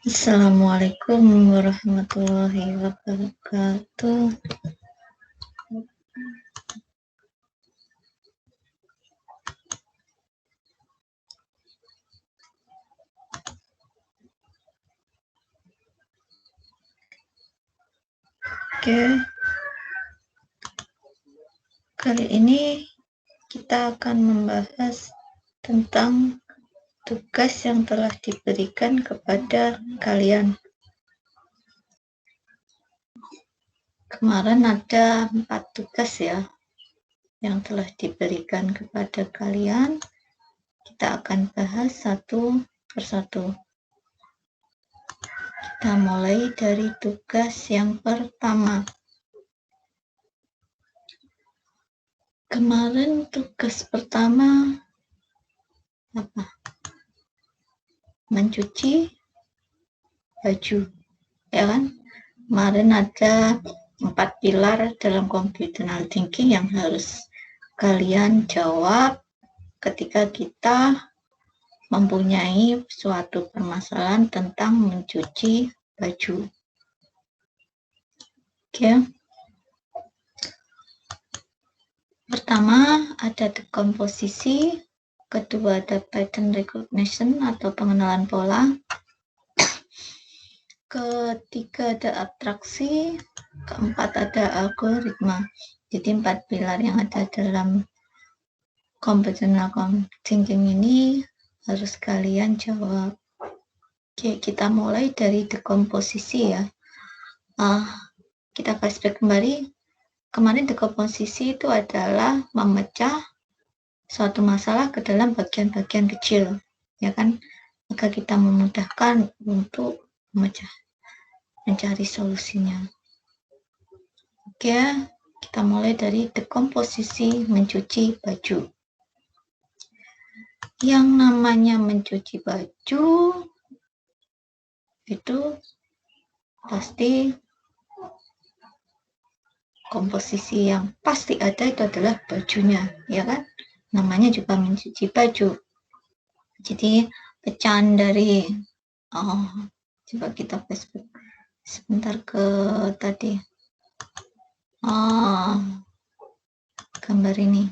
Assalamualaikum warahmatullahi wabarakatuh. Oke, kali ini kita akan membahas tentang tugas yang telah diberikan kepada kalian. Kemarin ada 4 tugas ya yang telah diberikan kepada kalian. Kita akan bahas satu persatu. Kita mulai dari tugas yang pertama. Kemarin tugas pertama apa? Mencuci baju, ya kan? Kemarin ada 4 pilar dalam computational thinking yang harus kalian jawab ketika kita mempunyai suatu permasalahan tentang mencuci baju. Oke. Pertama ada dekomposisi, kedua ada pattern recognition atau pengenalan pola, ketiga ada abstraksi, keempat ada algoritma. Jadi 4 pilar yang ada dalam computational thinking ini harus kalian jawab. Oke, kita mulai dari dekomposisi ya. Kita flashback kembali. Kemarin dekomposisi itu adalah memecah suatu masalah ke dalam bagian-bagian kecil, ya kan? Agar kita memudahkan untuk mencari solusinya. Oke, kita mulai dari dekomposisi mencuci baju. Yang namanya mencuci baju itu pasti komposisi yang pasti ada itu adalah bajunya, ya kan? Namanya juga mencuci baju. Jadi pecahan dari coba kita flashback sebentar ke tadi gambar ini.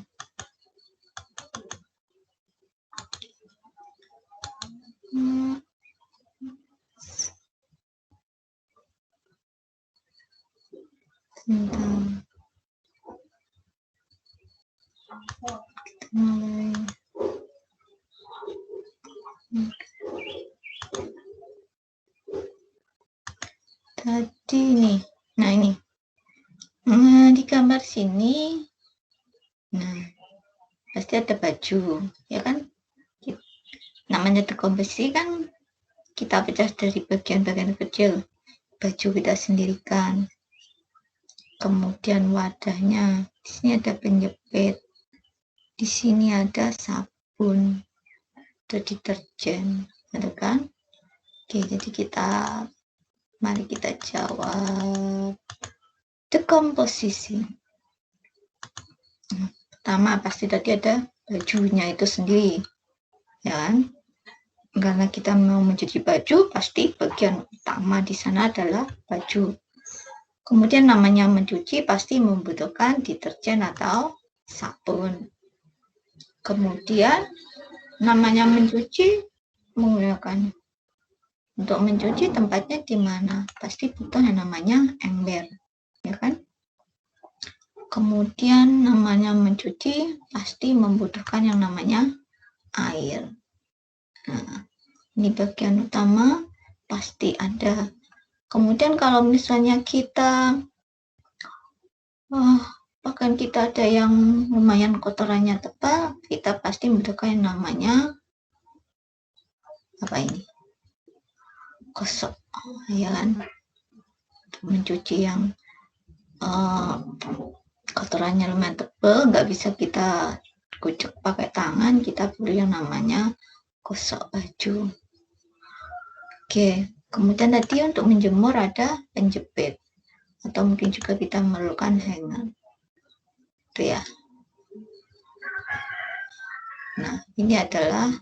Tadi nih, nah ini di gambar sini, nah pasti ada baju, ya kan? Namanya dekomposisi kan kita pecah dari bagian-bagian kecil. Baju kita sendirikan. Kemudian wadahnya, di sini ada penjepit, di sini ada sabun, ada deterjen, ada kan? Oke, jadi mari kita jawab dekomposisi. Pertama pasti tadi ada bajunya itu sendiri, ya kan? Karena kita mau mencuci baju, pasti bagian utama di sana adalah baju. Kemudian namanya mencuci pasti membutuhkan deterjen atau sabun. Kemudian namanya mencuci menggunakan untuk mencuci tempatnya di mana? Pasti butuh yang namanya ember, ya kan? Kemudian namanya mencuci pasti membutuhkan yang namanya air. Nah, ini bagian utama pasti ada. Kemudian kalau misalnya kita bahkan kita ada yang lumayan kotorannya tebal, kita pasti membutuhkan yang namanya apa ini? Gosok, ya kan? Mencuci yang kotorannya lumayan tebal, nggak bisa kita kucek pakai tangan, kita perlu yang namanya gosok baju. Oke, kemudian tadi untuk menjemur ada penjepit, atau mungkin juga kita memerlukan hanger. Itu ya. Nah, ini adalah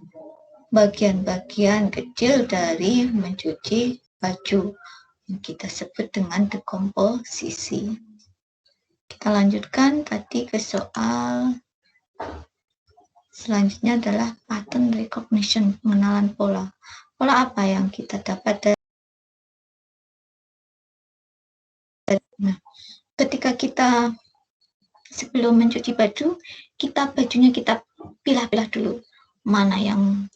bagian-bagian kecil dari mencuci baju yang kita sebut dengan dekomposisi. Kita lanjutkan tadi ke soal selanjutnya adalah pattern recognition, pengenalan pola. Pola apa yang kita dapat dari ketika kita sebelum mencuci baju, bajunya kita pilah-pilah dulu. Mana yang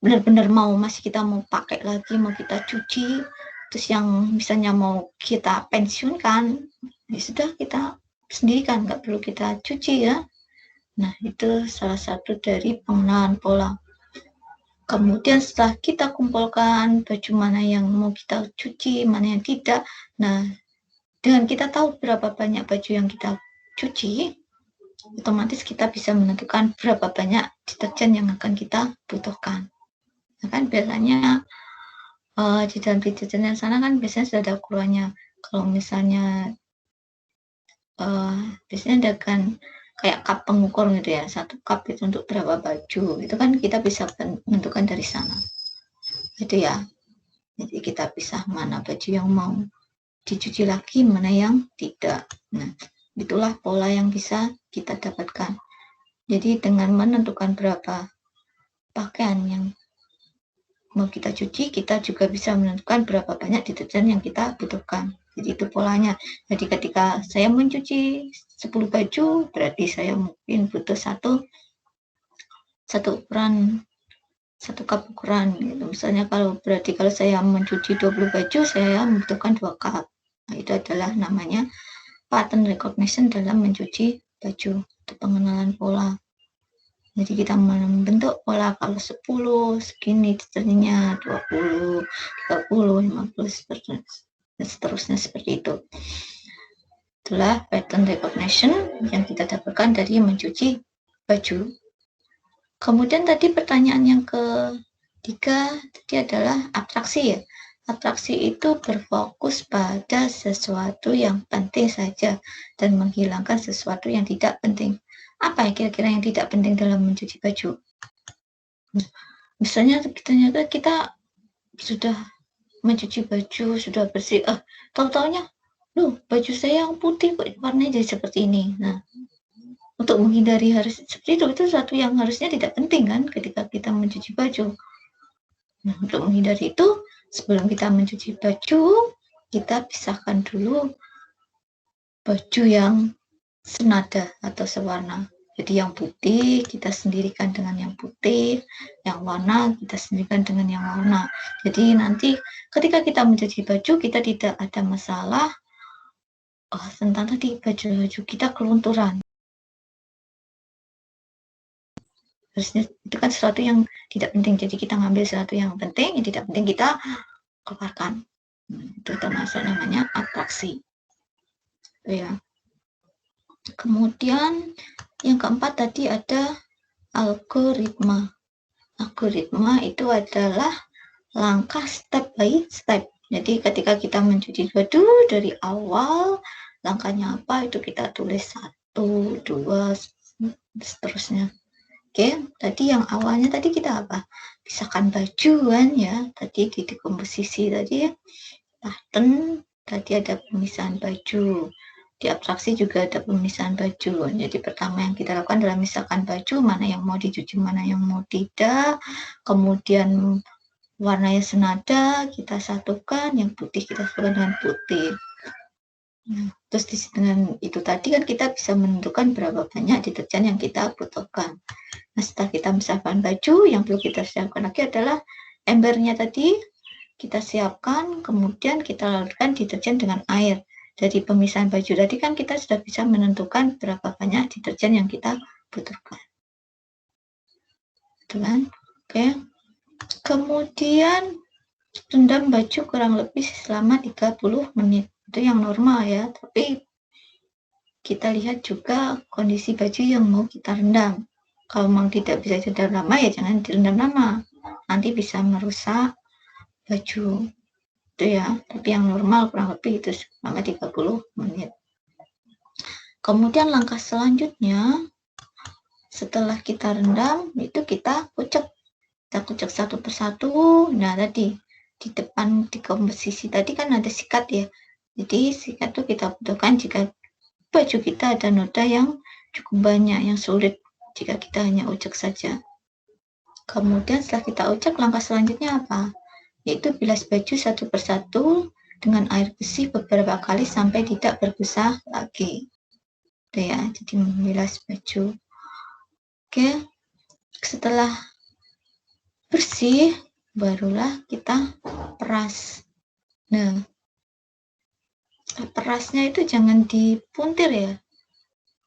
benar-benar masih kita mau pakai lagi, mau kita cuci, terus yang misalnya mau kita pensiunkan, ya sudah kita sendirikan, nggak perlu kita cuci ya. Nah, itu salah satu dari pengenalan pola. Kemudian setelah kita kumpulkan baju mana yang mau kita cuci, mana yang tidak, nah dengan kita tahu berapa banyak baju yang kita cuci, otomatis kita bisa menentukan berapa banyak deterjen yang akan kita butuhkan. Nah, kan biasanya di dalam deterjen yang sana kan biasanya sudah ada ukurannya. Kalau misalnya biasanya ada kan kayak cup pengukur gitu ya, 1 cup itu untuk berapa baju, itu kan kita bisa menentukan dari sana. Itu ya. Jadi kita pisah mana baju yang mau dicuci lagi, mana yang tidak. Nah, itulah pola yang bisa kita dapatkan. Jadi dengan menentukan berapa pakaian yang mau kita cuci, kita juga bisa menentukan berapa banyak deterjen yang kita butuhkan. Jadi itu polanya. Jadi ketika saya mencuci 10 baju, berarti saya mungkin butuh satu ukuran, 1 cup ukuran gitu. Misalnya kalau saya mencuci 20 baju, saya membutuhkan 2 cup. Nah, itu adalah namanya pattern recognition dalam mencuci baju, atau pengenalan pola. Jadi kita membentuk pola kalau 10 segini deterjennya, 20, 30, 50 dan seterusnya seperti itu. Itulah pattern recognition yang kita dapatkan dari mencuci baju. Kemudian tadi pertanyaan yang ketiga tadi adalah atraksi ya. Atraksi itu berfokus pada sesuatu yang penting saja dan menghilangkan sesuatu yang tidak penting. Apa ya kira-kira yang tidak penting dalam mencuci baju? Misalnya ternyata kita sudah mencuci baju, sudah bersih, tahu-taunya, loh baju saya yang putih kok warnanya jadi seperti ini. Nah, untuk menghindari harus seperti itu sesuatu yang harusnya tidak penting kan ketika kita mencuci baju. Nah, untuk menghindari itu, sebelum kita mencuci baju, kita pisahkan dulu baju yang senada atau sewarna. Jadi yang putih kita sendirikan dengan yang putih, yang warna kita sendirikan dengan yang warna. Jadi nanti ketika kita mencuci baju, kita tidak ada masalah tentang tadi baju kita kelunturan. Harusnya itu kan sesuatu yang tidak penting, jadi kita ngambil sesuatu yang penting, yang tidak penting kita keluarkan. Itu termasuk namanya atraksi. Ya. Kemudian yang keempat tadi ada algoritma. Algoritma itu adalah langkah step by step. Jadi ketika kita mencuci baju dari awal, langkahnya apa itu kita tulis 1, 2, seterusnya. Oke, tadi yang awalnya tadi kita apa? Pisahkan baju kan ya. Tadi di dekomposisi tadi pattern, tadi ada pemisahan baju. Di abstraksi juga ada pemisahan baju. Jadi pertama yang kita lakukan adalah misalkan baju, mana yang mau dicuci, mana yang mau tidak. Kemudian warnanya senada, kita satukan, yang putih kita satukan dengan putih. Nah, terus dengan itu tadi kan kita bisa menentukan berapa banyak deterjen yang kita butuhkan. Nah, setelah kita misalkan baju, yang perlu kita siapkan lagi adalah embernya tadi, kita siapkan, kemudian kita larutkan deterjen dengan air. Dari pemisahan baju tadi kan kita sudah bisa menentukan berapa banyak deterjen yang kita butuhkan. Itu kan? Oke. Kemudian rendam baju kurang lebih selama 30 menit. Itu yang normal ya, tapi kita lihat juga kondisi baju yang mau kita rendam. Kalau memang tidak bisa direndam lama ya jangan direndam lama, nanti bisa merusak baju itu ya. Tapi yang normal kurang lebih itu selama 30 menit. Kemudian langkah selanjutnya setelah kita rendam itu kita kucek satu persatu. Nah tadi di depan di komposisi tadi kan ada sikat ya. Jadi sikat itu kita butuhkan jika baju kita ada noda yang cukup banyak, yang sulit jika kita hanya ujak saja. Kemudian setelah kita ujak, langkah selanjutnya apa? Yaitu bilas baju satu persatu dengan air bersih beberapa kali sampai tidak berbusa lagi. Itu ya, jadi membilas baju. Oke, setelah bersih, barulah kita peras. Nah, perasnya itu jangan dipuntir ya,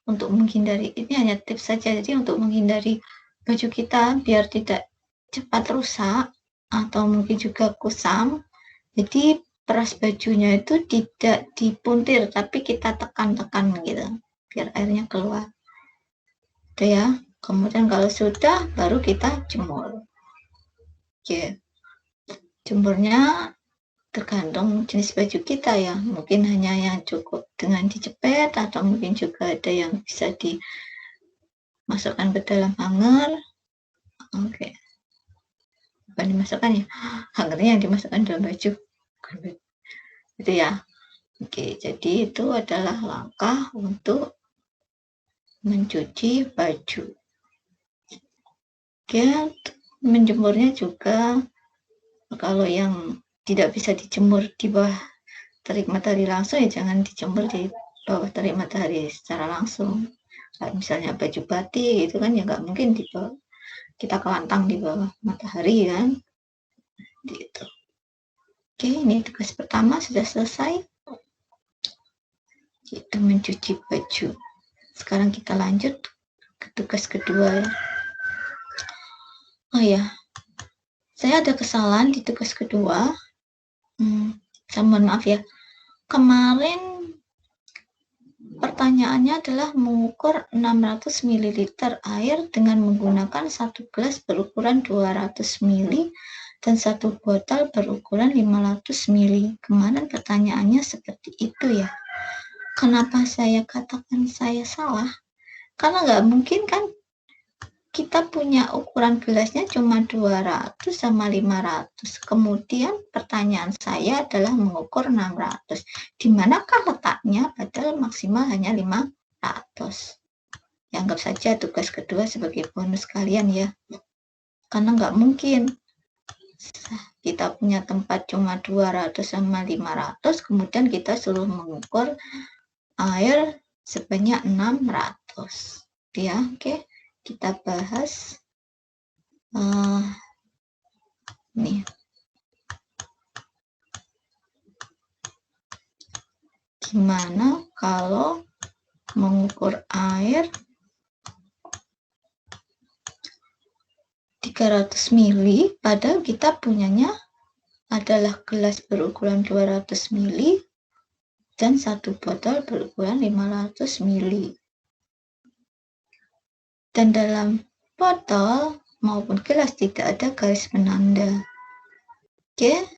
untuk menghindari, ini hanya tips saja, jadi untuk menghindari baju kita biar tidak cepat rusak atau mungkin juga kusam, jadi peras bajunya itu tidak dipuntir tapi kita tekan-tekan gitu biar airnya keluar. Itu ya. Kemudian kalau sudah baru kita jemur. Oke. Jemurnya tergantung jenis baju kita ya, mungkin hanya yang cukup dengan dijepit atau mungkin juga ada yang bisa dimasukkan ke dalam hanger. Oke. Bukan dimasukkan ya, hangernya yang dimasukkan dalam baju. Gitu ya. Oke, jadi itu adalah langkah untuk mencuci baju. Oke, menjemurnya juga kalau yang tidak bisa dijemur di bawah terik matahari langsung ya jangan dijemur di bawah terik matahari secara langsung. Kayak misalnya baju batik itu kan ya nggak mungkin di bawah, kita kelantang di bawah matahari kan. Gitu. Oke, ini tugas pertama sudah selesai. Itu mencuci baju. Sekarang kita lanjut ke tugas kedua ya. Oh ya, saya ada kesalahan di tugas kedua. Saya mohon maaf ya. Kemarin pertanyaannya adalah mengukur 600 ml air dengan menggunakan satu gelas berukuran 200 ml dan satu botol berukuran 500 ml. Kemarin pertanyaannya seperti itu ya. Kenapa saya katakan saya salah? Karena nggak mungkin kan kita punya ukuran gelasnya cuma 200 sama 500. Kemudian pertanyaan saya adalah mengukur 600. Di manakah letaknya padahal maksimal hanya 500. Ya, anggap saja tugas kedua sebagai bonus kalian ya. Karena nggak mungkin kita punya tempat cuma 200 sama 500, kemudian kita suruh mengukur air sebanyak 600. Ya, oke. Kita bahas nih. Gimana kalau mengukur air 300 ml padahal kita punyanya adalah gelas berukuran 200 ml dan satu botol berukuran 500 ml. Dan dalam botol maupun gelas tidak ada garis penanda. Oke,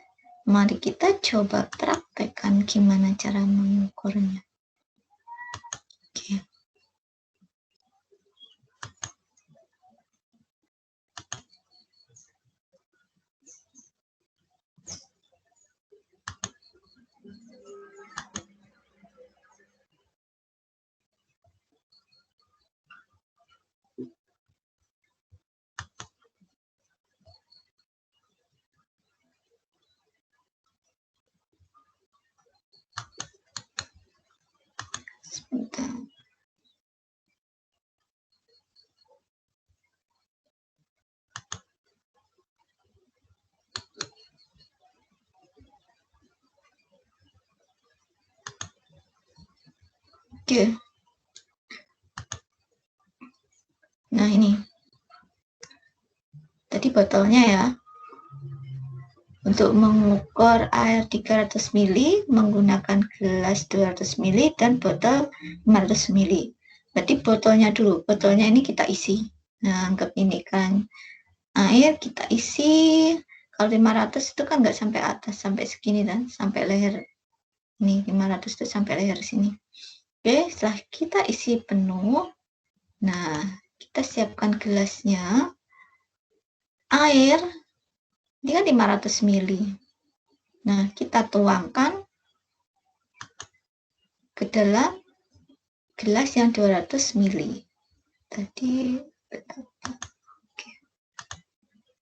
mari kita coba praktekkan gimana cara mengukurnya. Oke. Sebentar. Oke. Nah ini. Tadi botolnya ya. Untuk mengukur air 300 ml menggunakan gelas 200 ml dan botol 500 ml. Berarti botolnya dulu. Botolnya ini kita isi. Nah, anggap ini kan air kita isi. Kalau 500 itu kan nggak sampai atas, sampai segini kan, sampai leher. Ini 500 itu sampai leher sini. Oke, setelah kita isi penuh, nah kita siapkan gelasnya. Air, ini kan 500 ml. Nah, kita tuangkan ke dalam gelas yang 200 ml. Tadi berapa? Oke.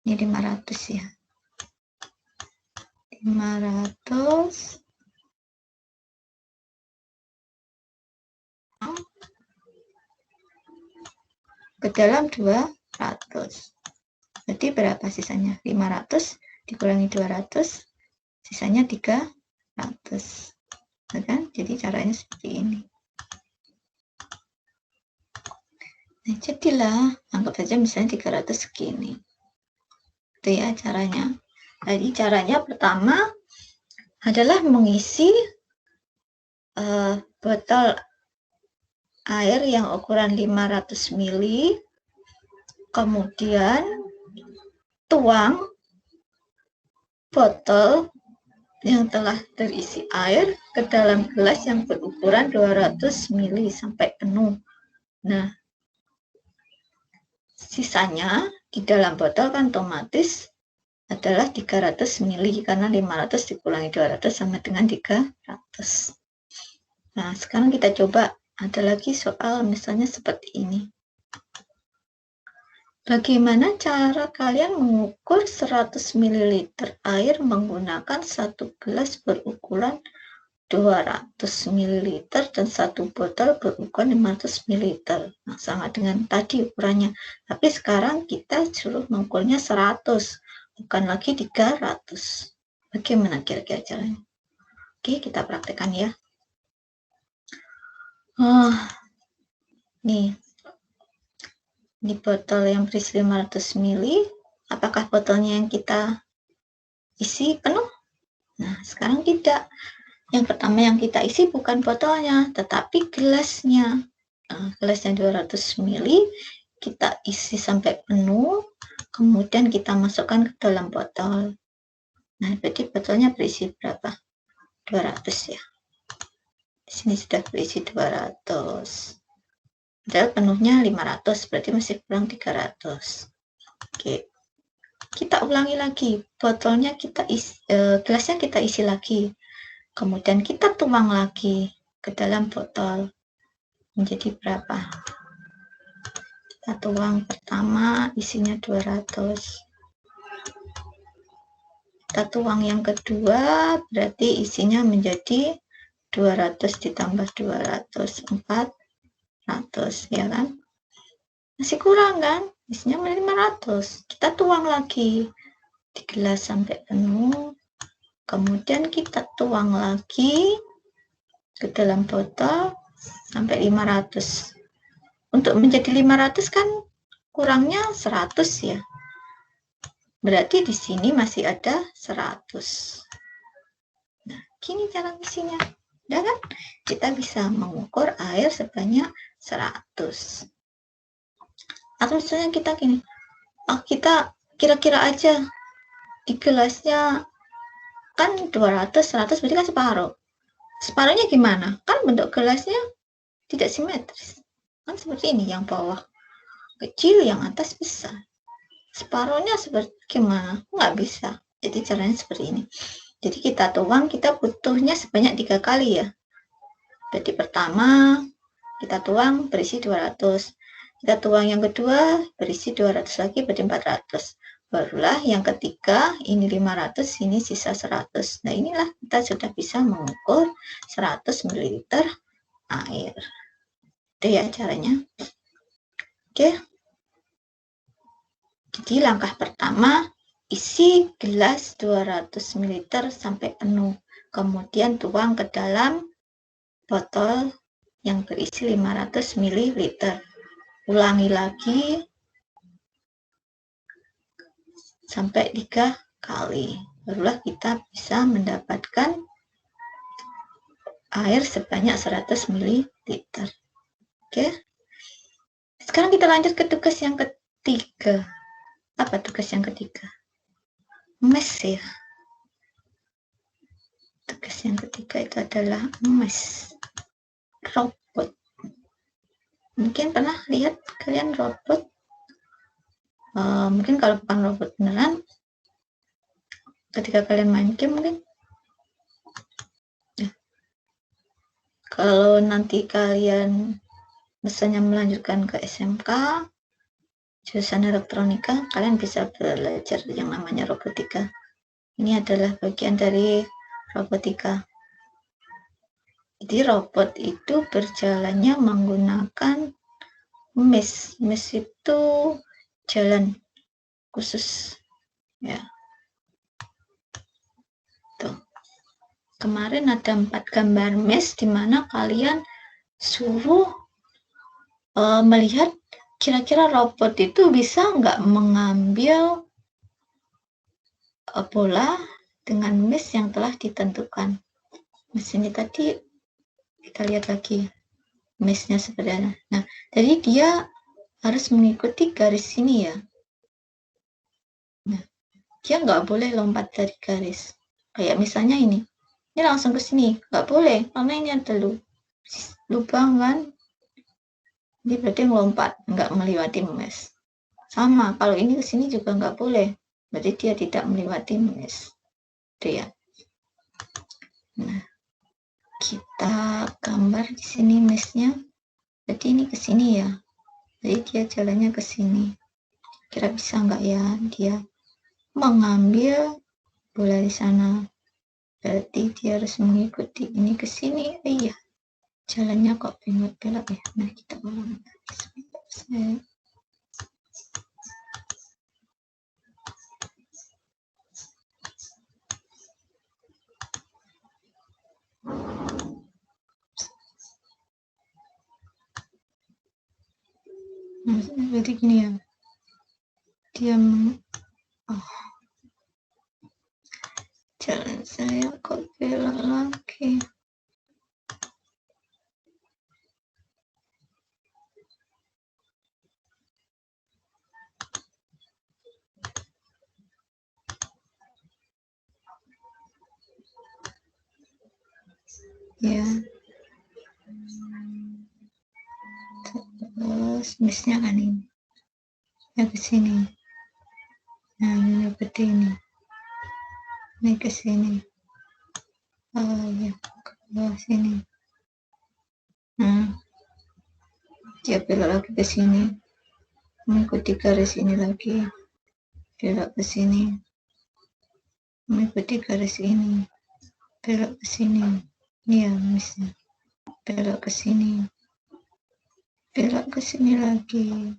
Ini 500 ya. 500 ke dalam 200. Berarti berapa sisanya? 500 dikurangi 200, sisanya 300. Nah, kan? Jadi caranya seperti ini. Nah, jadilah, anggap saja misalnya 300 segini. Itu ya caranya. Jadi caranya pertama adalah mengisi botol air yang ukuran 500 ml, kemudian tuang botol yang telah terisi air ke dalam gelas yang berukuran 200 ml sampai penuh. Nah, sisanya di dalam botol kan otomatis adalah 300 ml karena 500 dikurangi 200 sama dengan 300. Nah, sekarang kita coba ada lagi soal misalnya seperti ini. Bagaimana cara kalian mengukur 100 ml air menggunakan satu gelas berukuran 200 ml dan satu botol berukuran 500 ml. Nah, sama dengan tadi ukurannya. Tapi sekarang kita suruh mengukurnya 100, bukan lagi 300. Bagaimana kira-kira caranya? Oke, kita praktekkan ya. Nih. Di botol yang berisi 500 ml, apakah botolnya yang kita isi penuh? Nah, sekarang tidak. Yang pertama yang kita isi bukan botolnya, tetapi gelasnya. Nah, gelasnya 200 ml, kita isi sampai penuh, kemudian kita masukkan ke dalam botol. Nah, berarti botolnya berisi berapa? 200 ya. Di sini sudah berisi 200. Padahal penuhnya 500, berarti masih kurang 300. Oke. Kita ulangi lagi, botolnya kita isi, gelasnya kita isi lagi. Kemudian kita tuang lagi ke dalam botol. Menjadi berapa? Kita tuang pertama isinya 200. Kita tuang yang kedua berarti isinya menjadi 200 ditambah 200, 400 ya kan? Masih kurang kan? Isinya 500. Kita tuang lagi di gelas sampai penuh. Kemudian kita tuang lagi ke dalam botol sampai 500. Untuk menjadi 500 kan kurangnya 100 ya. Berarti di sini masih ada 100. Nah, gini cara ngisinya. Udah kan? Kita bisa mengukur air sebanyak 100. Atau misalnya kita gini, kita kira-kira aja di gelasnya kan 200, 100 berarti kan separuh. Separuhnya gimana? Kan bentuk gelasnya tidak simetris. Kan seperti ini, yang bawah kecil, yang atas besar. Separuhnya seperti gimana? Nggak bisa. Jadi caranya seperti ini. Jadi kita tuang, kita butuhnya sebanyak 3 kali ya. Jadi pertama kita tuang berisi 200. Kita tuang yang kedua berisi 200 lagi berarti 400. Barulah yang ketiga ini 500, ini sisa 100. Nah, inilah kita sudah bisa mengukur 100 ml air. Itu ya caranya. Oke. Jadi langkah pertama, isi gelas 200 ml sampai penuh. Kemudian tuang ke dalam botol yang berisi 500 ml. Ulangi lagi sampai 3 kali. Barulah kita bisa mendapatkan air sebanyak 100 ml. Oke. Sekarang kita lanjut ke tugas yang ketiga. Apa tugas yang ketiga? Mes ya. Tugas yang ketiga itu adalah mes. Robot. Mungkin pernah lihat kalian robot? Mungkin kalau bukan robot beneran, ketika kalian main game mungkin Kalau nanti kalian misalnya melanjutkan ke SMK, jurusan elektronika, kalian bisa belajar yang namanya robotika. Ini adalah bagian dari robotika. Jadi robot itu berjalannya menggunakan mesh. Mesh itu jalan khusus, ya. Tuh. Kemarin ada 4 gambar mesh di mana kalian suruh melihat kira-kira robot itu bisa nggak mengambil bola dengan mesh yang telah ditentukan. Mesh ini tadi kita lihat lagi meshnya seperti apa. Nah, jadi dia harus mengikuti garis ini ya. Nah, dia nggak boleh lompat dari garis. Kayak misalnya ini langsung ke sini, nggak boleh karena ini ada lubang kan. Ini berarti melompat, nggak melewati mesh. Sama, kalau ini ke sini juga nggak boleh, berarti dia tidak melewati mesh. Itu ya. Nah, kita gambar di sini meshnya. Jadi ini ke sini ya. Jadi dia jalannya ke sini. Kira bisa nggak ya dia mengambil bola di sana? Berarti dia harus mengikuti ini ke sini. Iya. Jalannya kok belok-belok ya. Nah, kita ulang. Nah, berarti gini ya. Dia jalan saya kok belok lagi. Ya. Terus meshnya kan ini. Ya ke sini. Nah, ini seperti ini. Ini ke sini. Oh ya, ke bawah sini. Nah, dia belok lagi ke sini. Mengikuti garis ini lagi. Belok ke sini. Mengikuti garis ini. Belok ke sini. Ini ya meshnya. Belok ke sini. Belok ke sini lagi.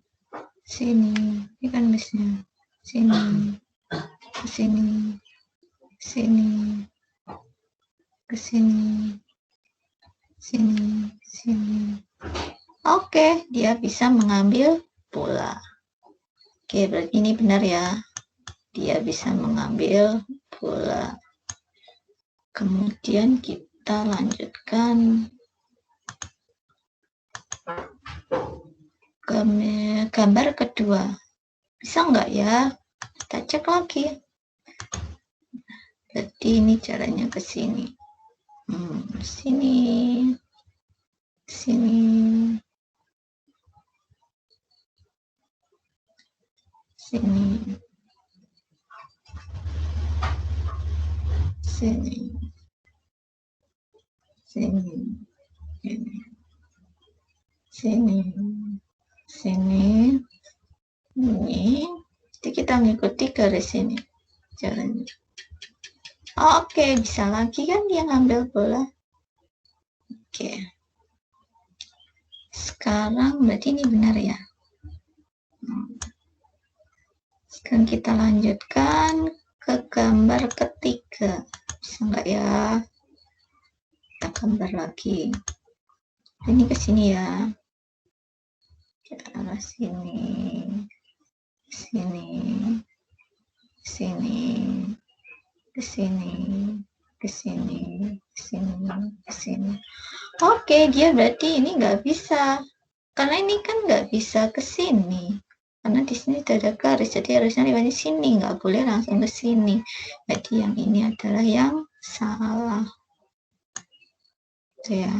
Sini. Ini kan meshnya. Sini. Ke sini. Sini. Ke sini. Sini. Sini. Oke, dia bisa mengambil bola. Oke, berarti ini benar ya. Dia bisa mengambil bola. Kemudian kita lanjutkan ke gambar kedua. Bisa nggak ya? Kita cek lagi. Berarti ini caranya ke sini. Sini. Sini. Sini. Sini. Sini. Sini. Sini. Sini. Ini. Jadi kita mengikuti garis ini. Jalannya. Oke, bisa lagi kan dia ngambil bola. Oke. Sekarang berarti ini benar ya. Sekarang kita lanjutkan ke gambar ketiga. Bisa nggak ya? Kita gambar lagi. Ini ke sini ya. Ke arah sini. Sini. Sini. Ke sini. Ke sini. Ke sini. Ke sini. Oke, dia berarti ini nggak bisa. Karena ini kan nggak bisa ke sini. Karena di sini ada garis, jadi harusnya lewat sini, nggak boleh langsung ke sini. Jadi yang ini adalah yang salah. Itu ya.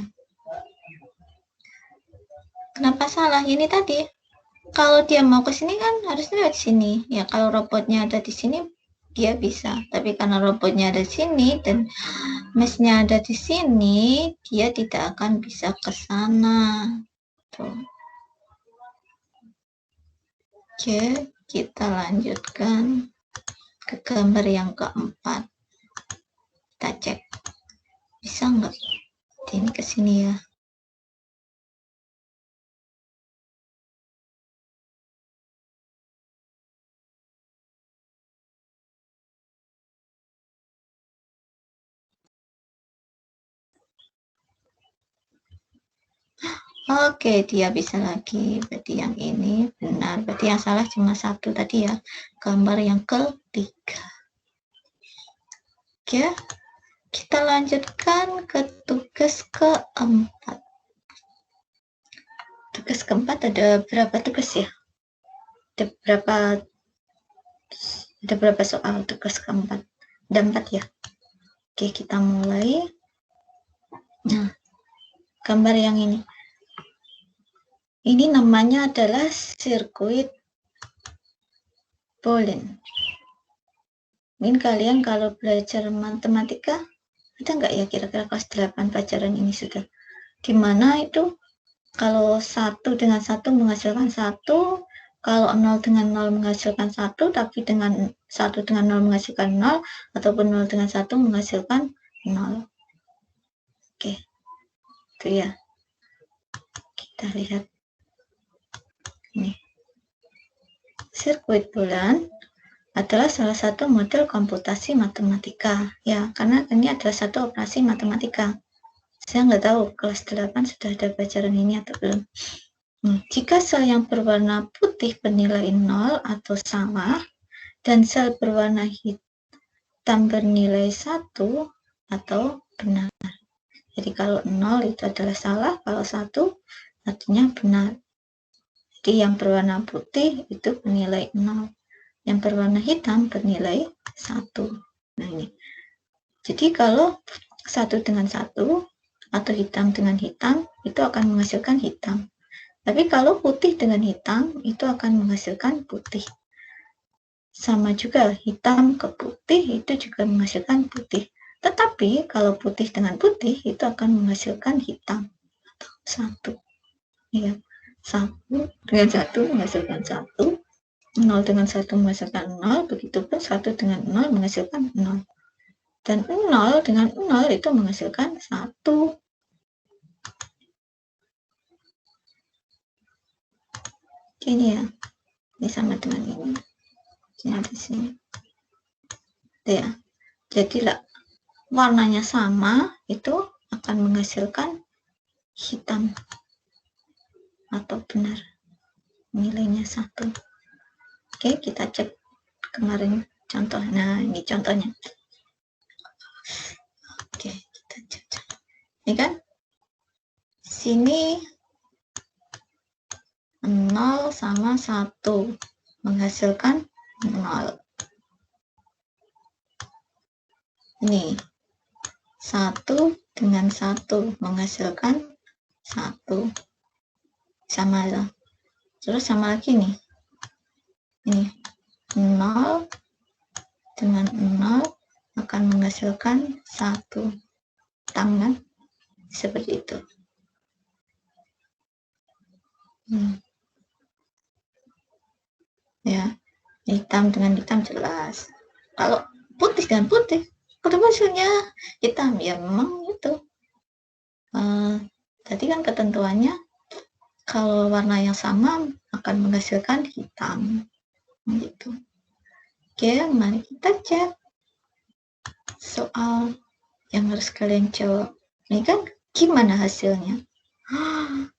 Kenapa salah? Ini tadi, kalau dia mau ke sini kan harusnya lewat sini. Ya, kalau robotnya ada di sini, dia bisa. Tapi karena robotnya ada di sini dan mesh-nya ada di sini, dia tidak akan bisa ke sana. Tuh. Oke, kita lanjutkan ke gambar yang keempat. Kita cek. Bisa nggak? Ini ke sini ya. Oke, dia bisa lagi. Berarti yang ini benar. Berarti yang salah cuma satu tadi ya. Gambar yang ketiga. Oke, kita lanjutkan ke tugas keempat. Tugas keempat ada berapa tugas ya? Ada berapa soal tugas keempat? Ada 4 ya. Oke, kita mulai. Nah, gambar yang ini. Ini namanya adalah sirkuit Boolean. Mungkin kalian kalau belajar matematika, ada nggak ya kira-kira kelas 8 pelajaran ini sudah? Dimana itu kalau 1 dengan 1 menghasilkan 1, kalau 0 dengan 0 menghasilkan 1, tapi dengan 1 dengan 0 menghasilkan 0, ataupun 0 dengan 1 menghasilkan 0. Oke, itu ya. Kita lihat. Ini. Sirkuit Boolean adalah salah satu model komputasi matematika. Ya, karena ini adalah satu operasi matematika. Saya nggak tahu kelas 8 sudah ada pelajaran ini atau belum. Jika sel yang berwarna putih bernilai 0 atau sama, dan sel berwarna hitam bernilai 1 atau benar. Jadi kalau 0 itu adalah salah, kalau 1 artinya benar. Jadi yang berwarna putih itu bernilai 0. Yang berwarna hitam bernilai 1. Nah ini. Jadi kalau 1 dengan 1 atau hitam dengan hitam itu akan menghasilkan hitam. Tapi kalau putih dengan hitam itu akan menghasilkan putih. Sama juga hitam ke putih itu juga menghasilkan putih. Tetapi kalau putih dengan putih itu akan menghasilkan hitam atau 1. Ya. 1 dengan 1 menghasilkan 1, 0 dengan 1 menghasilkan 0, begitupun 1 dengan 0 menghasilkan 0. Dan 0 dengan 0 itu menghasilkan 1. Ini ya, ini sama dengan ini. Ini di sini. Ya, jadilah warnanya sama, itu akan menghasilkan hitam atau benar. Nilainya 1. Oke, kita cek kemarin contoh. Nah, ini contohnya. Oke, kita cek. Ini kan sini 0 sama 1 menghasilkan 0. Ini 1 dengan 1 menghasilkan 1. Sama ya. Terus sama lagi nih. Ini 0 dengan 0 akan menghasilkan 1. Tangan seperti itu. Ya, hitam dengan hitam jelas. Kalau putih dengan putih, ketemu hasilnya hitam. Ya memang itu. Tadi kan ketentuannya kalau warna yang sama akan menghasilkan hitam. Gitu. Oke, mari kita cek soal yang harus kalian jawab. Ini kan gimana hasilnya?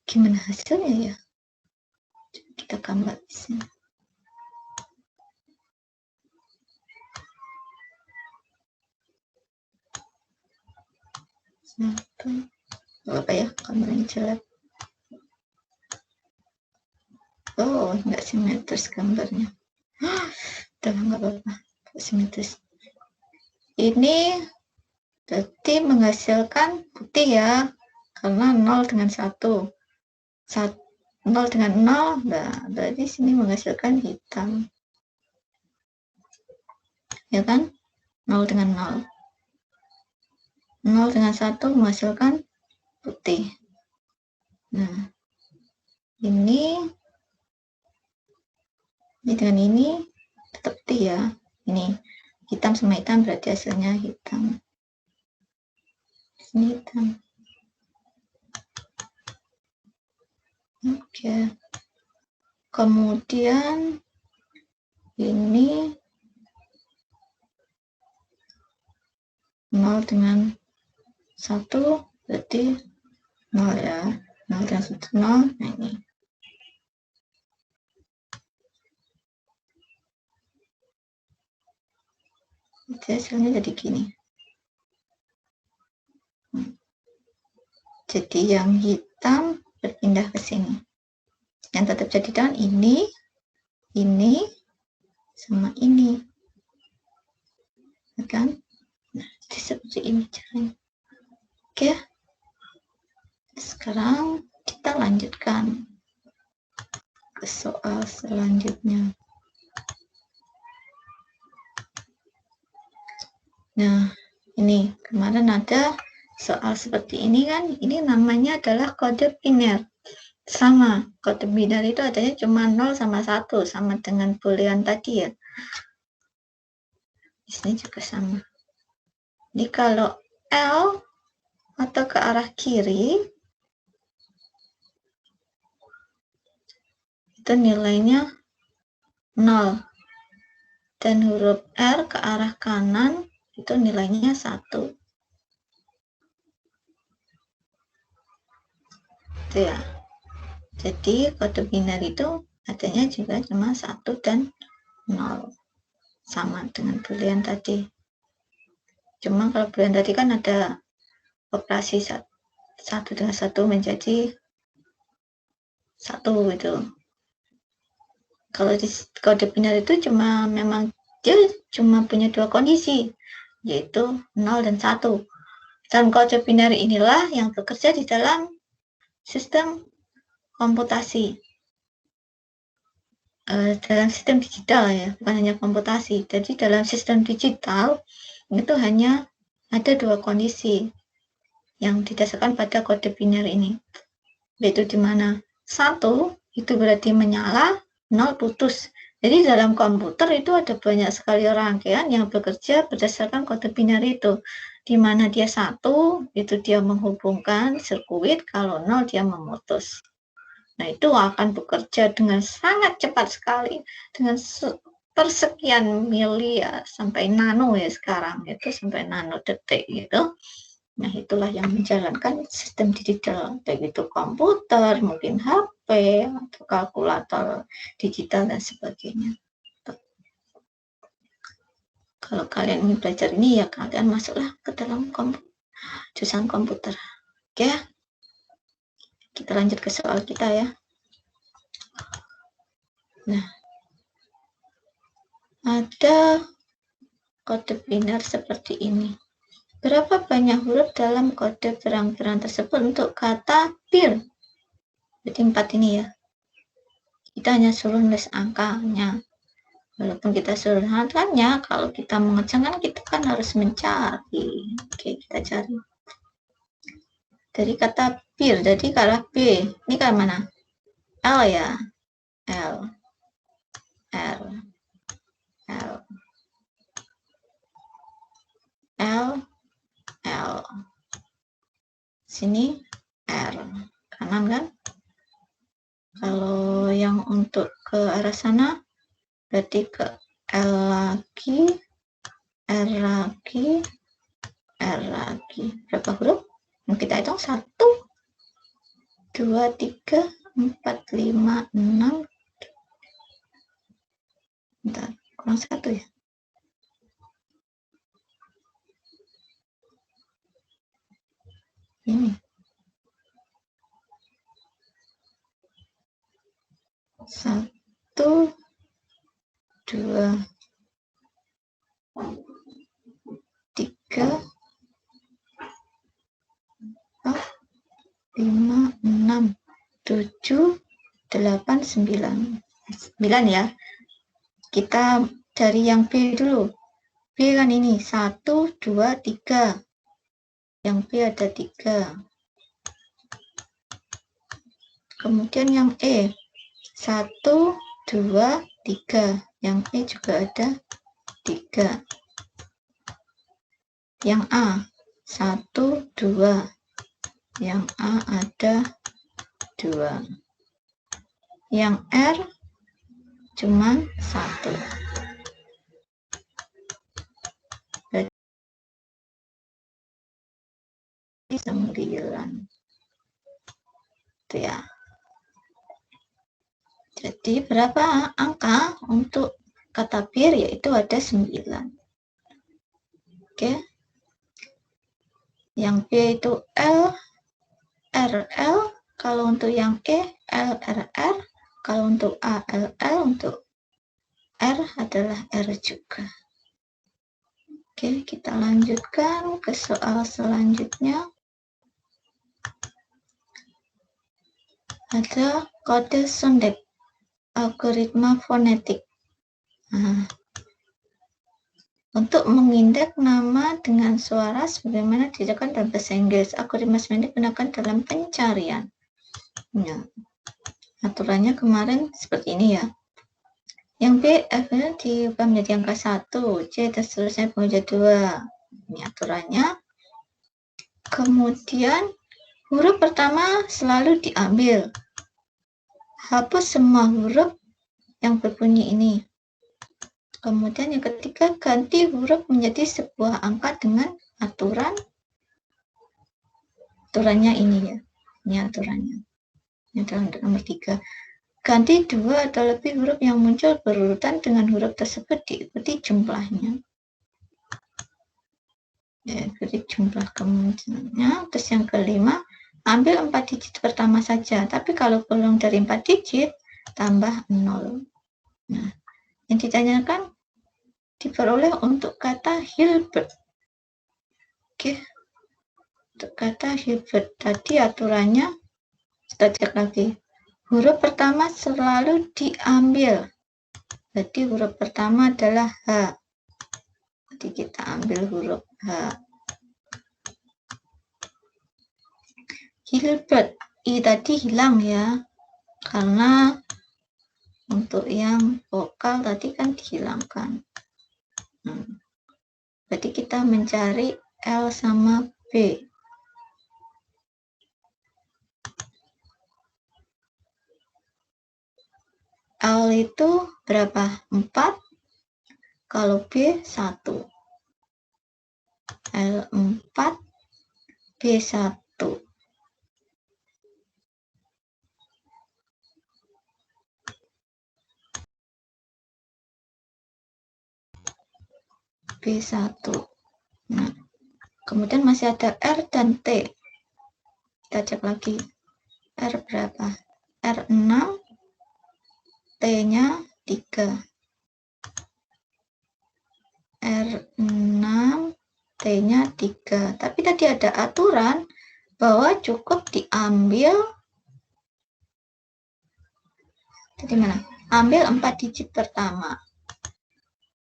Gimana hasilnya ya? Kita gambar di sini. Apa ya, gambarnya jelek. Oh, nggak simetris gambarnya. Udah nggak apa-apa, simetris. Ini berarti menghasilkan putih ya, karena 0 dengan 1. 0 dengan 0, nah berarti sini menghasilkan hitam. ya kan? 0 dengan 0. 0 dengan 1 menghasilkan putih. Nah, ini dengan ini tetap putih ya. Ini hitam sama hitam berarti hasilnya hitam. Ini hitam. Oke. Kemudian ini 0 dengan 1 berarti 0 ya. 0 dengan 1 0. Nah, ini. Jadi hasilnya jadi gini. Jadi yang hitam berpindah ke sini. Yang tetap jadi down ini, sama ini. Kan? Nah, jadi seperti ini caranya. Oke. Sekarang kita lanjutkan ke soal selanjutnya. Nah, ini kemarin ada soal seperti ini kan, ini namanya adalah kode biner. Sama, kode biner itu adanya cuma 0 sama 1, sama dengan boolean tadi ya. Di sini juga sama. Jadi kalau L atau ke arah kiri, itu nilainya 0. Dan huruf R ke arah kanan, itu nilainya 1. Itu ya. Jadi kode biner itu adanya juga cuma 1 dan 0. Sama dengan boolean tadi. Cuma kalau boolean tadi kan ada operasi 1 dengan 1 menjadi 1 gitu. Kalau di kode biner itu dia cuma punya 2 kondisi, yaitu 0 dan 1. Dan kode biner inilah yang bekerja di dalam sistem komputasi. Dalam sistem digital ya, bukan hanya komputasi. Jadi dalam sistem digital itu hanya ada 2 kondisi yang didasarkan pada kode biner ini. Yaitu di mana 1 itu berarti menyala, 0 putus. Jadi dalam komputer itu ada banyak sekali rangkaian yang bekerja berdasarkan kode biner itu. Di mana dia 1 itu dia menghubungkan sirkuit, kalau 0 dia memutus. Nah, itu akan bekerja dengan sangat cepat sekali, dengan persekian mili ya, sampai nano ya sekarang, itu sampai nano detik gitu. Nah, itulah yang menjalankan sistem digital, baik itu komputer, mungkin HP, atau kalkulator digital, dan sebagainya. Kalau kalian ingin belajar ini, ya kalian masuklah ke dalam jurusan komputer. Oke? Kita lanjut ke soal kita ya. Nah, ada kode biner seperti ini. Berapa banyak huruf dalam kode perang-perang tersebut untuk kata bir? Jadi 4 ini ya. Kita hanya suruh nulis angkanya. Walaupun kita suruh angkanya, kalau kita mengejar kan kita kan harus mencari. Oke, kita cari. Dari kata bir, jadi ke arah B. Ini ke mana? L ya. L. L. L. L. L. Sini R. Kanan kan? Kalau yang untuk ke arah sana, berarti ke L lagi, R lagi, R lagi. Berapa huruf? Kita hitung 1, 2, 3, 4, 5, 6. Bentar, kurang 1 ya. Ini. 1, 2, 3, 4, 5, 6, 7, 8, 9. 9 ya. Kita dari yang B dulu. B kan ini 1, 2, 3. Yang B ada 3. Kemudian yang E 1, 2, 3. Yang E juga ada 3. Yang A 1, 2. Yang A ada 2. Yang R cuman 1. Berarti 9. Itu ya. Jadi berapa angka untuk kata bir, yaitu ada 9. Oke. Yang B itu L, RL. Kalau untuk yang E, LRR. Kalau untuk A, LL. Untuk R adalah R juga. Oke, kita lanjutkan ke soal selanjutnya. Ada kode sondek, algoritma fonetik. Nah, untuk mengindeks nama dengan suara sebagaimana dijelaskan dalam bahasa Inggris, algoritma fonetik digunakan dalam pencarian. Nah, aturannya kemarin seperti ini ya. Yang B, F diubah menjadi angka 1, C dan seterusnya menjadi 2. Ini aturannya. Kemudian huruf pertama selalu diambil. Hapus semua huruf yang berbunyi ini. Kemudian yang ketiga, ganti huruf menjadi sebuah angka dengan aturannya ini ya. Ini aturannya. Ini adalah nomor 3. Ganti 2 atau lebih huruf yang muncul berurutan dengan huruf tersebut diikuti jumlahnya. Ya, ikuti jumlah kemungkinannya. Terus yang kelima, ambil 4 digit pertama saja. Tapi kalau kurang dari 4 digit, tambah 0. Nah, yang ditanyakan diperoleh untuk kata Hilbert. Oke. Untuk kata Hilbert tadi aturannya, kita cek lagi. Huruf pertama selalu diambil. Berarti huruf pertama adalah H. Jadi kita ambil huruf H. Hilbert, I tadi hilang ya. Karena untuk yang vokal tadi kan dihilangkan. Berarti kita mencari L sama B. L itu berapa? 4. Kalau B 1. L 4, B 1. B1. Nah, kemudian masih ada R dan T. Kita cek lagi. R berapa? R 6, T-nya 3. R 6, T-nya 3. Tapi tadi ada aturan bahwa cukup diambil, tadi mana? Ambil 4 digit pertama.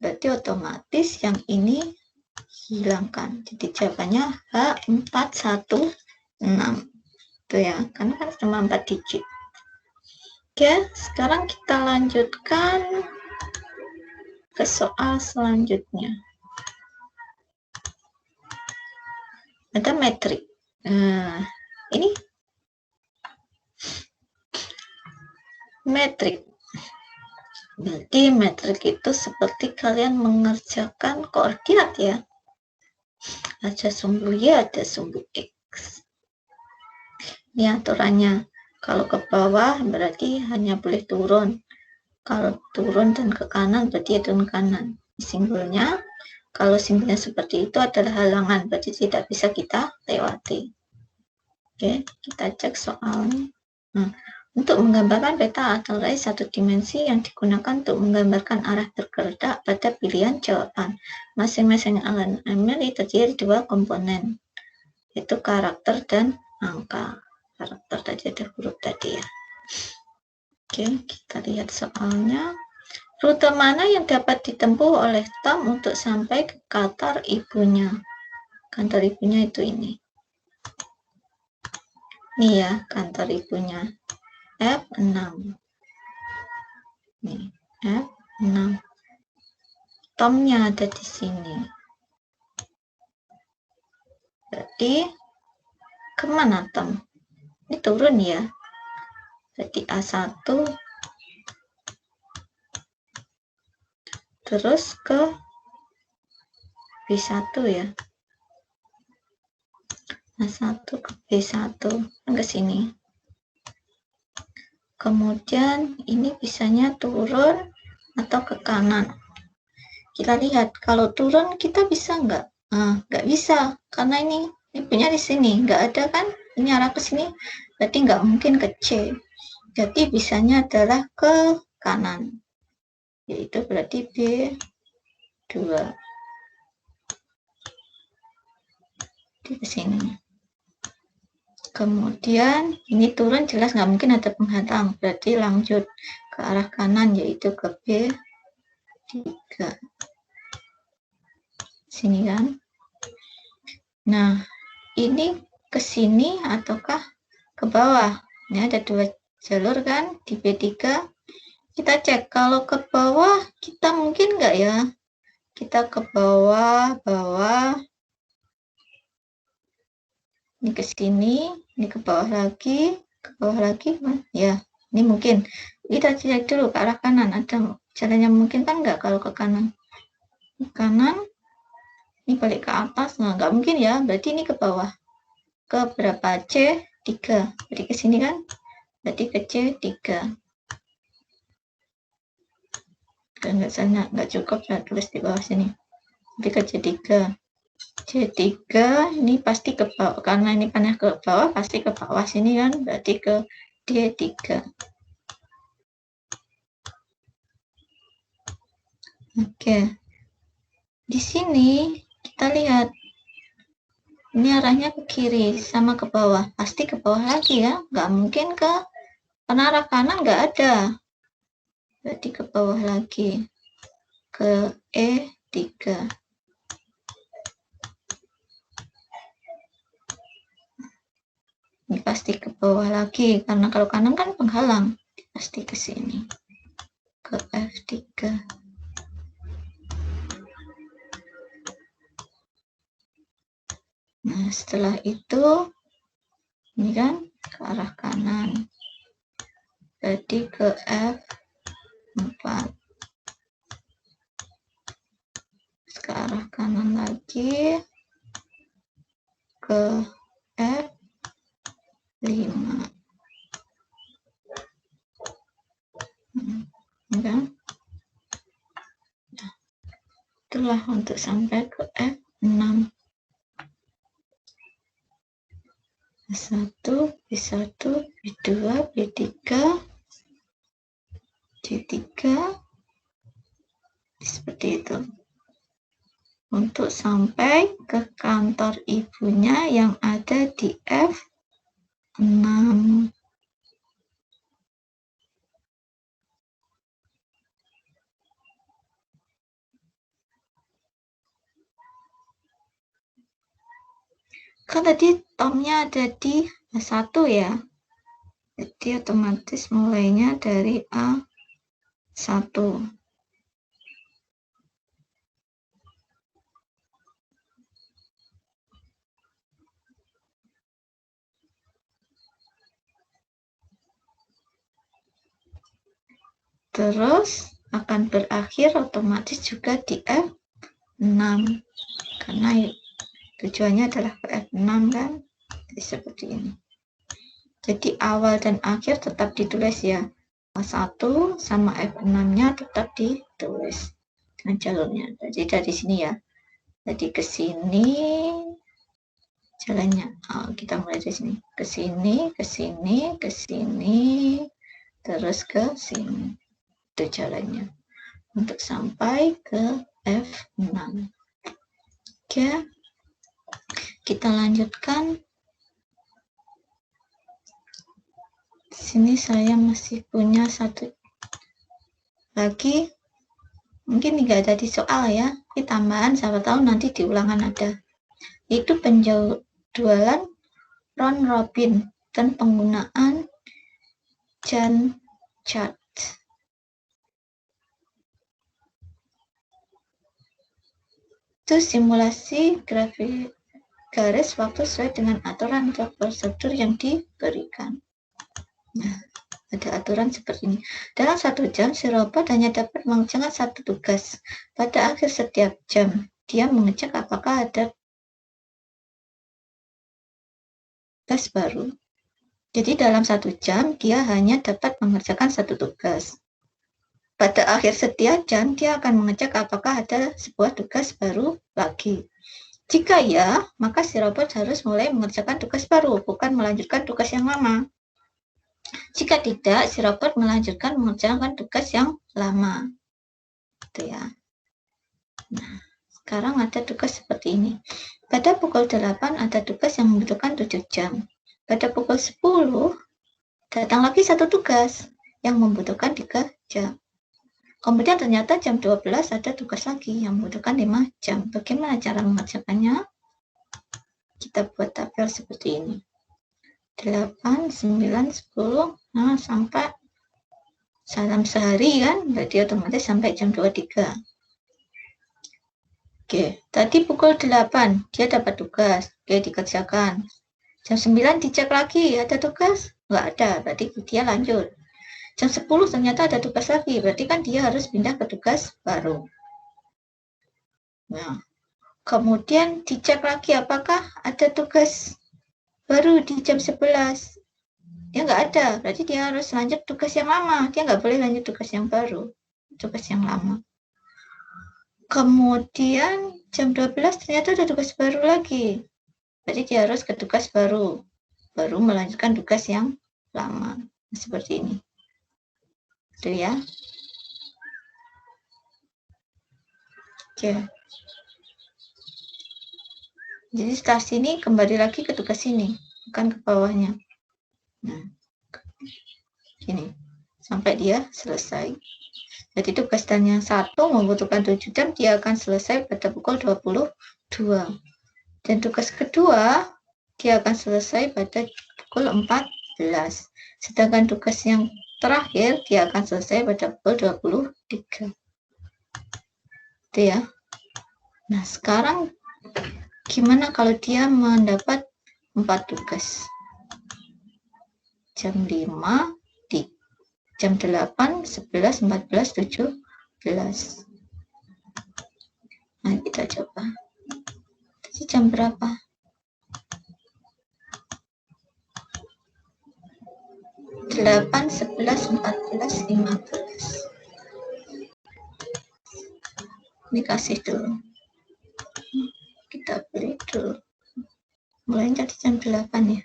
Berarti otomatis yang ini hilangkan. Jadi jawabannya H416. Itu ya, karena kan cuma 4 digit. Oke, sekarang kita lanjutkan ke soal selanjutnya. Ada metrik. Nah, ini metrik. Berarti metrik itu seperti kalian mengerjakan koordinat ya. Ada sumbu Y, ada sumbu X. Ini aturannya. Kalau ke bawah berarti hanya boleh turun. Kalau turun dan ke kanan berarti turun kanan. Simbolnya, kalau simbolnya seperti itu adalah halangan, berarti tidak bisa kita lewati. Oke, kita cek soalnya. Nah, untuk menggambarkan peta atau array satu dimensi yang digunakan untuk menggambarkan arah bergerak pada pilihan jawaban. Masing-masing elemen terdiri dari 2 komponen, yaitu karakter dan angka. Karakter tadi ada huruf tadi ya. Oke, kita lihat soalnya. Rute mana yang dapat ditempuh oleh Tom untuk sampai ke kantor ibunya? Kantor ibunya itu ini. Nih ya, kantor ibunya. F6. Nih, F6. Tomnya ada di sini. Berarti kemana Tom? Ini turun ya. Berarti A1 terus ke B1 ya. A1 ke B1 ke sini. Kemudian ini bisanya turun atau ke kanan. Kita lihat kalau turun kita bisa nggak? Nggak bisa karena ini punya di sini nggak ada kan? Ini arah ke sini berarti nggak mungkin ke C. Jadi bisanya adalah ke kanan. Yaitu berarti B2 di sini. Kemudian ini turun jelas nggak mungkin ada penghalang, berarti lanjut ke arah kanan yaitu ke B3 sini kan. Nah ini ke sini ataukah ke bawah? Ini ada dua jalur kan di B3. Kita cek kalau ke bawah kita mungkin nggak ya, kita ke bawah ini ke sini, ini ke bawah lagi ya ini mungkin. Kita cek dulu ke arah kanan ada caranya mungkin kan nggak kalau ke kanan. Ke kanan ini balik ke atas, nah nggak mungkin ya, berarti ini ke bawah ke berapa? C3 berarti ke sini kan, berarti ke C3 dan nggak cukup saya tulis di bawah sini, tapi ke C3 ini pasti ke bawah karena ini panah ke bawah pasti ke bawah sini kan, berarti ke D3. Oke, di sini kita lihat ini arahnya ke kiri sama ke bawah, pasti ke bawah lagi ya, nggak mungkin ke karena arah kanan nggak ada, berarti ke bawah lagi ke E3. Ini pasti ke bawah lagi karena kalau kanan kan penghalang, pasti ke sini ke F3. Nah setelah itu ini kan ke arah kanan, berarti ke F4, ke arah kanan lagi ke F5. Kan? Nah, itulah untuk sampai ke F6. A1, B1, B2, B3, C3, seperti itu. Untuk sampai ke kantor ibunya yang ada di F6. Kan tadi Tomnya ada di A1 ya, jadi otomatis mulainya dari A1. Terus akan berakhir otomatis juga di F6 karena tujuannya adalah ke F6 kan, jadi seperti ini. Jadi awal dan akhir tetap ditulis ya, A1 sama F6-nya tetap ditulis dengan jalurnya. Jadi dari sini ya, jadi ke sini jalannya. Kita mulai dari sini, ke sini, ke sini, ke sini, terus ke sini. Itu jalannya untuk sampai ke F6. Oke, kita lanjutkan. Di sini saya masih punya satu lagi mungkin nggak ada di soal ya, ini tambahan, siapa tahu nanti di ulangan ada. Itu penjualan round robin dan penggunaan Gantt chart. Itu simulasi grafik garis waktu sesuai dengan aturan atau prosedur yang diberikan. Nah, ada aturan seperti ini. Dalam 1 jam, si robot hanya dapat mengerjakan 1 tugas. Pada akhir setiap jam, dia mengecek apakah ada tugas baru. Jadi dalam 1 jam, dia hanya dapat mengerjakan 1 tugas. Pada akhir setiap jam, dia akan mengecek apakah ada sebuah tugas baru lagi. Jika ya, maka si robot harus mulai mengerjakan tugas baru, bukan melanjutkan tugas yang lama. Jika tidak, si robot melanjutkan mengerjakan tugas yang lama. Gitu ya. Nah, sekarang ada tugas seperti ini. Pada pukul 8 ada tugas yang membutuhkan 7 jam. Pada pukul 10, datang lagi 1 tugas yang membutuhkan 3 jam. Kemudian ternyata jam 12 ada tugas lagi yang membutuhkan 5 jam. Bagaimana cara mengerjakannya? Kita buat tabel seperti ini. 8, 9, 10, nah sampai dalam sehari kan, berarti otomatis sampai jam 23. Oke, tadi pukul 8 dia dapat tugas, oke dikerjakan. Jam 9 dicek lagi, ada tugas? Nggak ada, berarti dia lanjut. Jam 10 ternyata ada tugas lagi, berarti kan dia harus pindah ke tugas baru. Nah, kemudian dicek lagi apakah ada tugas baru di jam 11. Dia nggak ada, berarti dia harus lanjut tugas yang lama. Dia nggak boleh lanjut tugas yang baru, tugas yang lama. Kemudian jam 12 ternyata ada tugas baru lagi. Berarti dia harus ke tugas baru melanjutkan tugas yang lama. Seperti ini. Itu ya. Oke. Jadi setelah sini kembali lagi ke tugas ini, bukan ke bawahnya. Nah, ini sampai dia selesai. Jadi tugas dan yang 1 membutuhkan 7 jam, dia akan selesai pada pukul 22. Dan tugas kedua, dia akan selesai pada pukul 14. Sedangkan tugas yang terakhir, dia akan selesai pada pukul 23. Itu ya. Nah, sekarang gimana kalau dia mendapat 4 tugas? Jam 5, di jam 8, 11, 14, 17. Nah, kita coba. Jadi jam berapa? Delapan, 11, 14, 15. Ini kasih dulu. Kita beli dulu. Mulai dari jam 8 ya.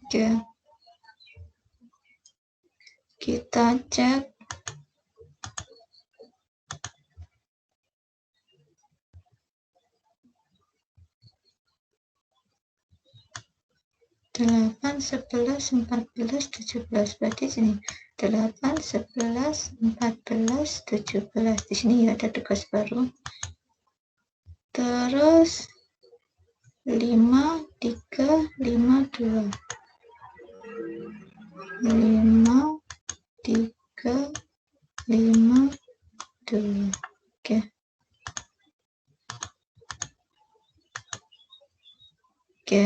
Oke. Kita cek. Delapan, 11, 14, 17. Berarti sini 8, 11, 14, 17. Di sini ya ada tugas baru. Terus 5, 3, 5, 2. 5, 3, 5, 2. Oke. Oke.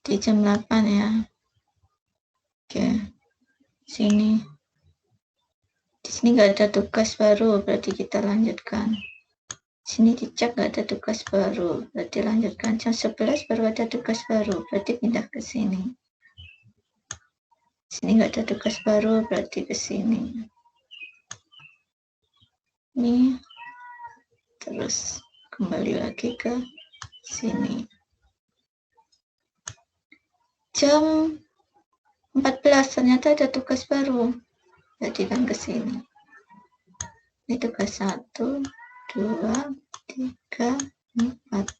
Di jam 8 ya. Oke. Sini. Di sini nggak ada tugas baru, berarti kita lanjutkan. Sini dicek nggak ada tugas baru, berarti lanjutkan. Jam 11 baru ada tugas baru, berarti pindah ke sini. Sini nggak ada tugas baru, berarti ke sini. Ini terus kembali lagi ke sini. Jam 14 ternyata ada tugas baru, berarti kan ke sini. Ini tugas 1, 2, 3, 4.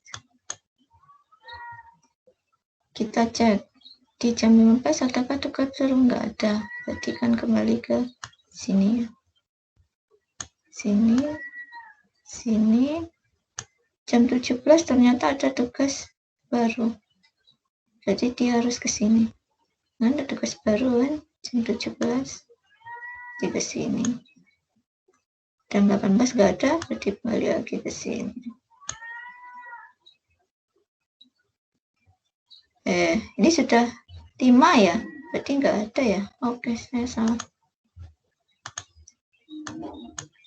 Kita cek di jam 15 adakah tugas baru? Nggak ada, berarti kan kembali ke sini. Sini, sini. Jam 17 ternyata ada tugas baru, jadi dia harus ke sini. Nah, ada tugas baru kan, jam 17 di ke sini. Jam 18 nggak ada, berarti kembali lagi ke sini. Ini sudah 5 ya, berarti nggak ada ya. Oke, saya salah.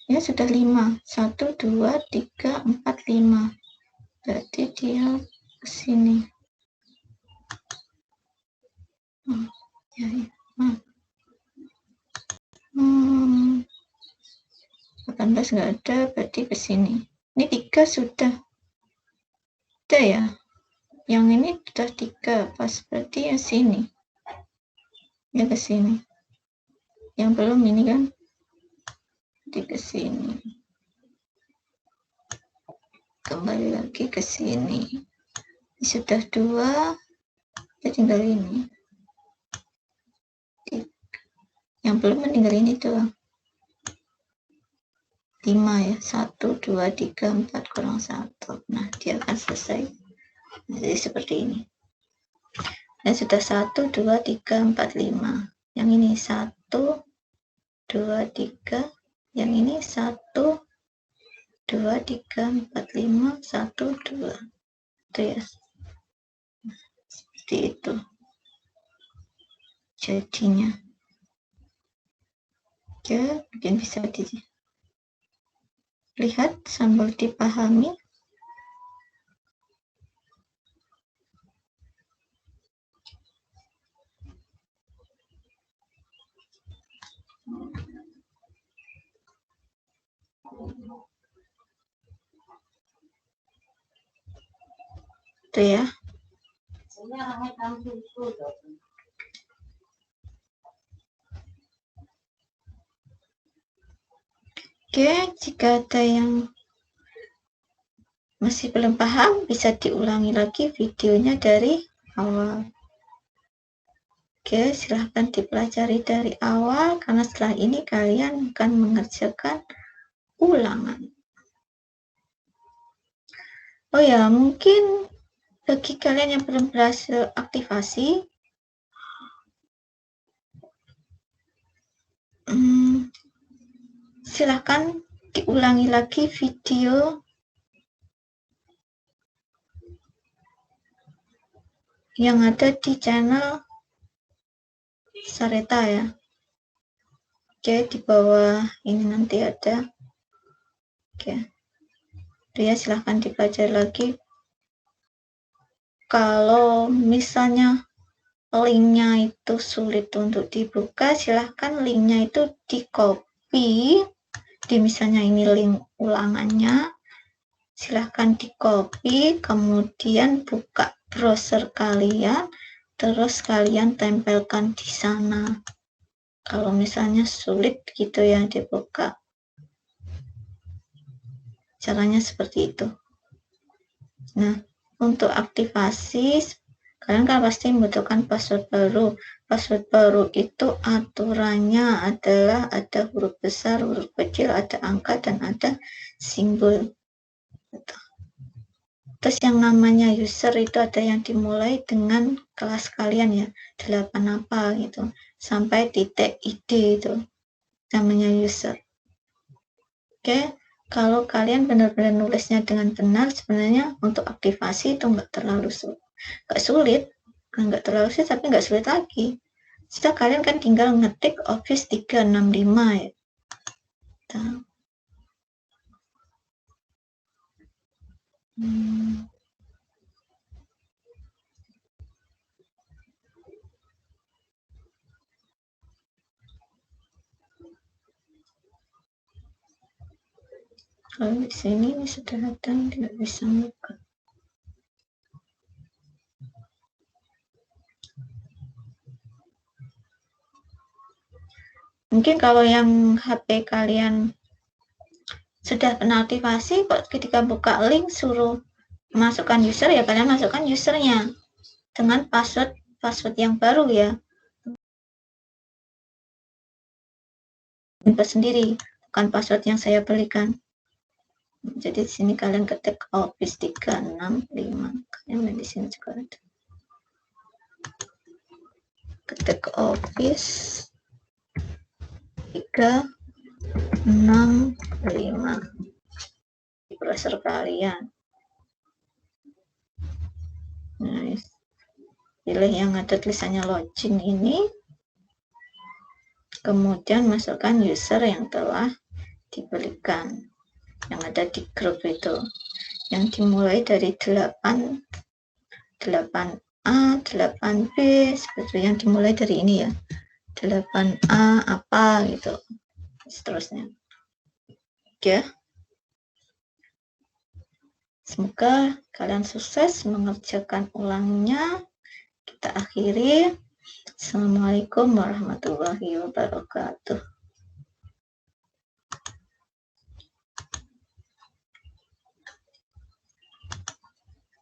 Ya sudah 5, 1, 2, 3, 4, 5. Berarti dia ke sini. Ya, ya. 18 nggak ada, berarti ke sini. Ini 3 sudah ada ya. Yang ini sudah 3, pas berarti ya sini. Ya ke sini. Yang belum ini kan, di ke sini. Kembali lagi ke sini. Ini sudah 2, ya tinggal ini. Yang belum meninggal ini doang. 5 ya, 1, 2, 3, 4 kurang 1. Nah, dia akan selesai. Nah, jadi seperti ini. Dan sudah 1, 2, 3, 4, 5. Yang ini 1, 2, 3. Yang ini 1, 2, 3, 4, 5, 1, 2. Itu ya. Seperti itu. Jadinya. Ya, mungkin bisa dilihat sambil dipahami. Itu ya. Oke, jika ada yang masih belum paham, bisa diulangi lagi videonya dari awal. Oke, silahkan dipelajari dari awal, karena setelah ini kalian akan mengerjakan ulangan. Oh ya, mungkin bagi kalian yang belum berhasil aktivasi, silahkan diulangi lagi video yang ada di channel Sareta ya. Oke, di bawah ini nanti ada. Oke. Ya, silahkan dipelajari lagi. Kalau misalnya linknya itu sulit untuk dibuka, silahkan linknya itu di copy. Di misalnya ini link ulangannya, silahkan di copy, kemudian buka browser kalian, terus kalian tempelkan di sana. Kalau misalnya sulit gitu ya dibuka. Caranya seperti itu. Nah, untuk aktivasi, kalian kan pasti membutuhkan password baru. Password baru itu aturannya adalah ada huruf besar, huruf kecil, ada angka, dan ada simbol. Terus yang namanya user itu ada yang dimulai dengan kelas kalian ya, 8 apa gitu, sampai titik ID itu namanya user. Oke, kalau kalian benar-benar nulisnya dengan benar, sebenarnya untuk aktivasi itu nggak terlalu sulit, nggak terlalu sulit, tapi nggak sulit lagi. Setelah kalian kan tinggal ngetik Office 365 ya. Nah. Kalau di sini ini sudah datang, tidak bisa buka. Mungkin kalau yang HP kalian sudah penaktivasi, kok ketika buka link suruh masukkan user, ya kalian masukkan usernya dengan password yang baru ya, input sendiri, bukan password yang saya berikan. Jadi di sini kalian ketik Office 365, kalian di sini juga ada. Ketik Office 365 di browser kalian. Nah, pilih yang ada tulisannya login ini, kemudian masukkan user yang telah diberikan, yang ada di grup itu, yang dimulai dari 8A, 8B, seperti yang dimulai dari ini ya, 8A apa gitu, seterusnya. Oke. Semoga kalian sukses mengerjakan ulangnya. Kita akhiri. Assalamualaikum warahmatullahi wabarakatuh.